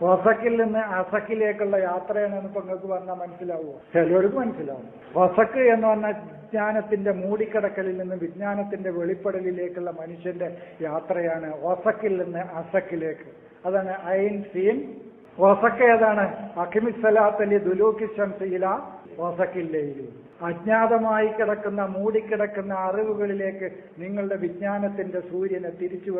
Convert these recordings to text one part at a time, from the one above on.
വസക്കിൽ നിന്ന് അസക്കിലേക്കുള്ള യാത്രയാണെന്ന് ഇപ്പൊ നിങ്ങൾക്ക് പറഞ്ഞാൽ മനസ്സിലാവുമോ? ചിലവർക്ക് മനസ്സിലാവും. വസക്ക് എന്ന് പറഞ്ഞാൽ വിജ്ഞാനത്തിന്റെ മൂടിക്കിടക്കലിൽ നിന്ന് വിജ്ഞാനത്തിന്റെ വെളിപ്പെടലിലേക്കുള്ള മനുഷ്യന്റെ യാത്രയാണ് വസക്കിൽ നിന്ന് അസക്കിലേക്ക്. അതാണ് ഐൻ സീൻ. വസക്ക് ഏതാണ്? അഖിമിസ്സലാത്തലി ദുലൂക്കി ശംസില വസക്കില്ലയിൽ. അജ്ഞാതമായി കിടക്കുന്ന മൂടിക്കിടക്കുന്ന അറിവുകളിലേക്ക് നിങ്ങളുടെ വിജ്ഞാനത്തിന്റെ സൂര്യനെ തിരിച്ചു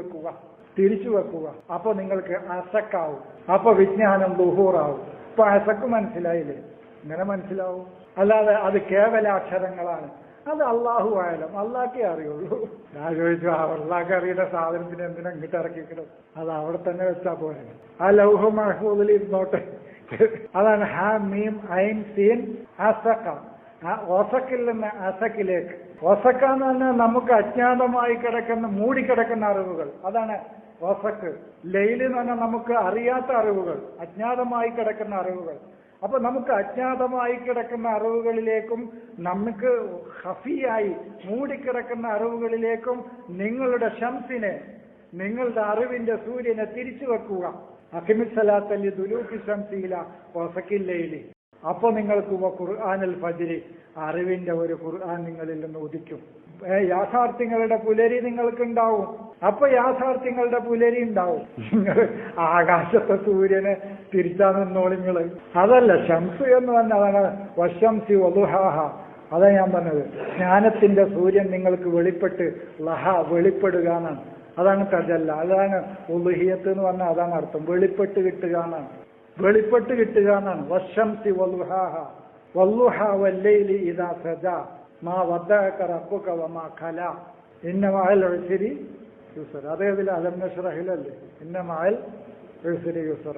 വെക്കുക. അപ്പൊ നിങ്ങൾക്ക് അസക്കാവും. അപ്പൊ വിജ്ഞാനം ദുഹൂറാവും. ഇപ്പൊ അസക്ക് മനസ്സിലായില്ലേ? ഇങ്ങനെ മനസ്സിലാവും. അല്ലാതെ അത് കേവല അക്ഷരങ്ങളാണ്. അത് അള്ളാഹു ആയാലും അള്ളാഹ്ക്കേ അറിയുള്ളൂ. ഞാൻ ചോദിച്ചു, അള്ളാഹ്ക്ക് അറിയുന്ന സാധനത്തിന് എന്തിനാ ഇങ്ങോട്ട് ഇറക്കിക്കണം? അത് അവിടെ തന്നെ വെച്ചാ പോലെ. ആ ലൗഹ മഹ്ഫൂദിൽ ഇരുന്നോട്ടെ. അതാണ് ഹാ മീം ഐൻ സീൻ അസക്ക. വസക്കിൽ നിന്ന് അസക്കിലേക്ക്. വസക്ക എന്ന് പറഞ്ഞാൽ നമുക്ക് അജ്ഞാതമായി കിടക്കുന്ന മൂടിക്കിടക്കുന്ന അറിവുകൾ. അതാണ് വസക്ക്. ലൈല് എന്ന് പറഞ്ഞാൽ നമുക്ക് അറിയാത്ത അറിവുകൾ, അജ്ഞാതമായി കിടക്കുന്ന അറിവുകൾ. അപ്പൊ നമുക്ക് അജ്ഞാതമായി കിടക്കുന്ന അറിവുകളിലേക്കും നമുക്ക് ഹഫിയായി മൂടിക്കിടക്കുന്ന അറിവുകളിലേക്കും നിങ്ങളുടെ ശംസിനെ, നിങ്ങളുടെ അറിവിന്റെ സൂര്യനെ തിരിച്ചു വെക്കുക. അഖിമിസ്സലാത്തല്ലി ദുലൂക്കി ശംസില വസക്കില്ലയില്. അപ്പൊ നിങ്ങൾക്ക് ഖുർആനുൽ ഫജ്രി, അറിവിന്റെ ഒരു ഖുർആൻ നിങ്ങളിൽ നിന്ന് ഉദിക്കും. യാഥാർത്ഥ്യങ്ങളുടെ പുലരി നിങ്ങൾക്കുണ്ടാവും. അപ്പൊ യാഥാർത്ഥ്യങ്ങളുടെ പുലരി ഉണ്ടാവും. നിങ്ങൾ ആകാശത്തെ സൂര്യനെ തിരിച്ചാ നിന്നോളിങ്ങള്. അതല്ല ശംസ് എന്ന് പറഞ്ഞതാണ് വശംസി വളുഹാഹ. അതാ ഞാൻ പറഞ്ഞത്. ജ്ഞാനത്തിന്റെ സൂര്യൻ നിങ്ങൾക്ക് വെളിപ്പെടുക എന്നാണ്. അതാണ് തജല്ല. അതാണ് ഉളുഹിയത്ത് എന്ന് പറഞ്ഞാൽ അതാണ് അർത്ഥം. വെളിപ്പെട്ട് കിട്ടുക എന്നാണ്. വശംസി വളുഹാഹ വല്ലുഹ വല്ലൈലി ഇദാ സജാ മാ വദ്ദഅക റബ്ബുക വമാ ഖലാ ഇന്ന മഅൽ ഉസ്രി യുസ്റ. അതേതിൽ അലം നശ്റഹിലല്ലേ? ഇന്ന മഅൽ ഉസ്രി യുസ്റ.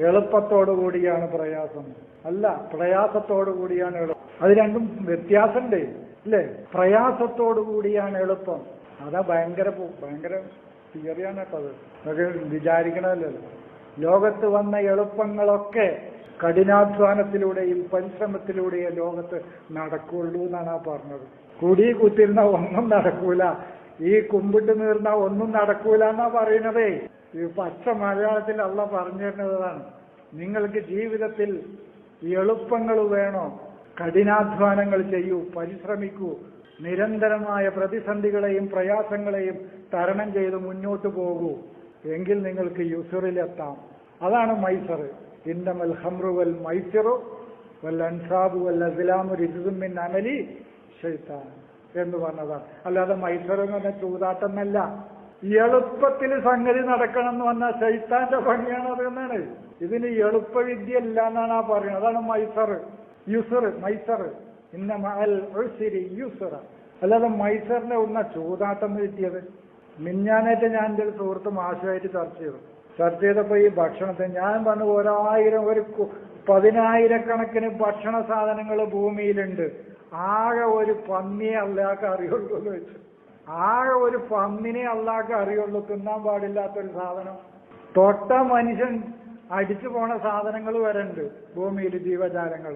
എളുപ്പത്തോടു കൂടിയാണ് പ്രയാസം അല്ല, പ്രയാസത്തോടു കൂടിയാണ് എളുപ്പം. അത് രണ്ടും വ്യത്യാസമുണ്ട് അല്ലേ? പ്രയാസത്തോടു കൂടിയാണ് എളുപ്പം. അതാ ഭയങ്കര തിയറിയാണ് കേട്ടോ. അത് അതൊക്കെ വിചാരിക്കണമല്ലോ. ലോകത്ത് വന്ന എളുപ്പങ്ങളൊക്കെ കഠിനാധ്വാനത്തിലൂടെയും പരിശ്രമത്തിലൂടെയും ലോകത്ത് നടക്കുള്ളൂ എന്നാണ് ആ പറഞ്ഞത്. കുടി കുത്തിരുന്ന ഒന്നും നടക്കൂല, ഈ കുമ്പിട്ട് നീർന്ന ഒന്നും നടക്കൂല എന്നാ പറയുന്നതേ. ഈ പച്ച മലയാളത്തിൽ അള്ള പറഞ്ഞു തരുന്നതാണ്. നിങ്ങൾക്ക് ജീവിതത്തിൽ എളുപ്പങ്ങൾ വേണോ? കഠിനാധ്വാനങ്ങൾ ചെയ്യൂ, പരിശ്രമിക്കൂ, നിരന്തരമായ പ്രതിസന്ധികളെയും പ്രയാസങ്ങളെയും തരണം ചെയ്ത് മുന്നോട്ട് പോകൂ. എങ്കിൽ നിങ്ങൾക്ക് യുസറിലെത്താം. അതാണ് മൈസർ. ഇന്നമൽ ഖംറു വൽ മൈസിറു വൽ അൻസാബു വൽ അസ്ലാമു റിജ്സും മിൻ അമലി ശൈത്താൻ എന്ന് പറഞ്ഞതാണ്. അല്ലാതെ മൈസർ എന്ന് പറഞ്ഞാൽ ചൂതാട്ടം എന്നല്ല. എളുപ്പത്തിൽ സംഗതി നടക്കണം എന്ന് പറഞ്ഞാൽ ശൈത്താന്റെ പണിയാണ് അത് എന്നാണ്. ഇതിന് എളുപ്പവിദ്യ ഇല്ല എന്നാണ് ആ പറയുന്നത്. അതാണ് മൈസർ. ഇന്ന മഅൽ ഉസ്രി യുസ്റ. അല്ലാതെ മൈസറിനെ ഉള്ള ചൂതാട്ടം കിട്ടിയത്. മിഞ്ഞാനായിട്ട് ഞാൻ എൻ്റെ ഒരു സുഹൃത്ത് മാഷുമായിട്ട് ചർച്ച ചെയ്തപ്പോൾ ഈ ഭക്ഷണത്തെ ഞാൻ പറഞ്ഞു, 10,000 ഭക്ഷണ സാധനങ്ങൾ ഭൂമിയിലുണ്ട്, ആകെ ഒരു പന്നിയെ അള്ളാഹ്ക്ക് അറിയുള്ളൂ എന്ന് വെച്ചു. ആകെ ഒരു പന്നിനെ അള്ളാഹ്ക്ക് അറിയുള്ളൂ, തിന്നാൻ പാടില്ലാത്തൊരു സാധനം. തൊട്ട മനുഷ്യൻ അടിച്ചു പോണ സാധനങ്ങൾ വരെ ഉണ്ട് ഭൂമിയിൽ, ജീവജാലങ്ങൾ.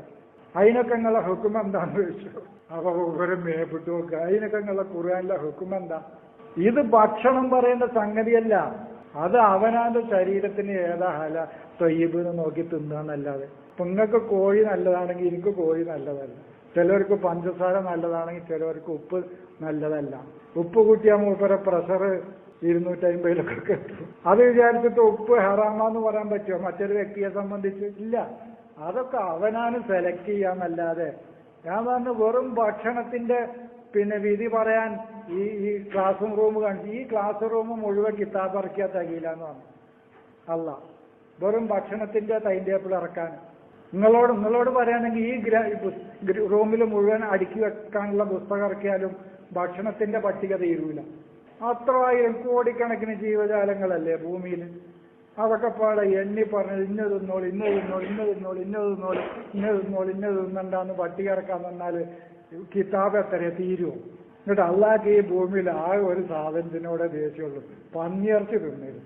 അതിനൊക്കെ നിങ്ങളെ ഹുക്കും എന്താന്ന് ചോദിച്ചു. അപ്പൊ ഒരു മേപ്പിട്ട് നോക്കുക, അതിനൊക്കെ നിങ്ങളെ ഖുർആനിലെ ഹുക്കും എന്താ? ഇത് ഭക്ഷണം പറയുന്ന സംഗതിയല്ല, അത് അവനാന്റെ ശരീരത്തിന് ഏതാ ഹല തൊയ്യബ് എന്ന് നോക്കി തിന്നാന്നല്ലാതെ. ഇപ്പൊ നിങ്ങൾക്ക് കോഴി നല്ലതാണെങ്കിൽ എനിക്ക് കോഴി നല്ലതല്ല. ചിലവർക്ക് പഞ്ചസാര നല്ലതാണെങ്കിൽ ചിലവർക്ക് ഉപ്പ് നല്ലതല്ല. ഉപ്പ് കൂട്ടിയാൽ മൂപ്പരെ പ്രഷർ 250 എത്തും. അത് വിചാരിച്ചിട്ട് ഉപ്പ് ഹറാമാന്ന് പറയാൻ പറ്റുമോ മറ്റൊരു വ്യക്തിയെ സംബന്ധിച്ച്? ഇല്ല. അതൊക്കെ അവനാണ് സെലക്ട് ചെയ്യാന്നല്ലാതെ. ഞാൻ പറഞ്ഞു, വെറും ഭക്ഷണത്തിന്റെ വിധി പറയാൻ ഈ ക്ലാസ് റൂം കാണിച്ചു. ഈ ക്ലാസ് റൂം മുഴുവൻ കിതാബ് ഇറക്കിയാൽ തികയില്ല എന്ന് പറഞ്ഞു അല്ല. വെറും ഭക്ഷണത്തിന്റെ ടൈം ടേബിൾ ഇറക്കാൻ നിങ്ങളോട് പറയുകയാണെങ്കിൽ ഈ റൂമിൽ മുഴുവൻ അടുക്കി വെക്കാനുള്ള പുസ്തകം ഇറക്കിയാലും ഭക്ഷണത്തിന്റെ പട്ടിക തീരൂല. അത്ര 1000 കോടിക്കണക്കിന് ജീവജാലങ്ങളല്ലേ ഭൂമിയിൽ. അതൊക്കെ പാടെ എണ്ണി പറഞ്ഞത് ഇന്ന തിന്നണ്ടാന്ന് പട്ടിക ഇറക്കാൻ തന്നാല് കിതാബ് എത്ര തീരുമോ? എന്നിട്ട് അള്ളാഹ്ക്ക് ഈ ഭൂമിയിൽ ആ ഒരു സാധനത്തിനോടെ ദേഷ്യമുള്ളൂ, പന്നിയിറച്ചി തിന്നരുത്.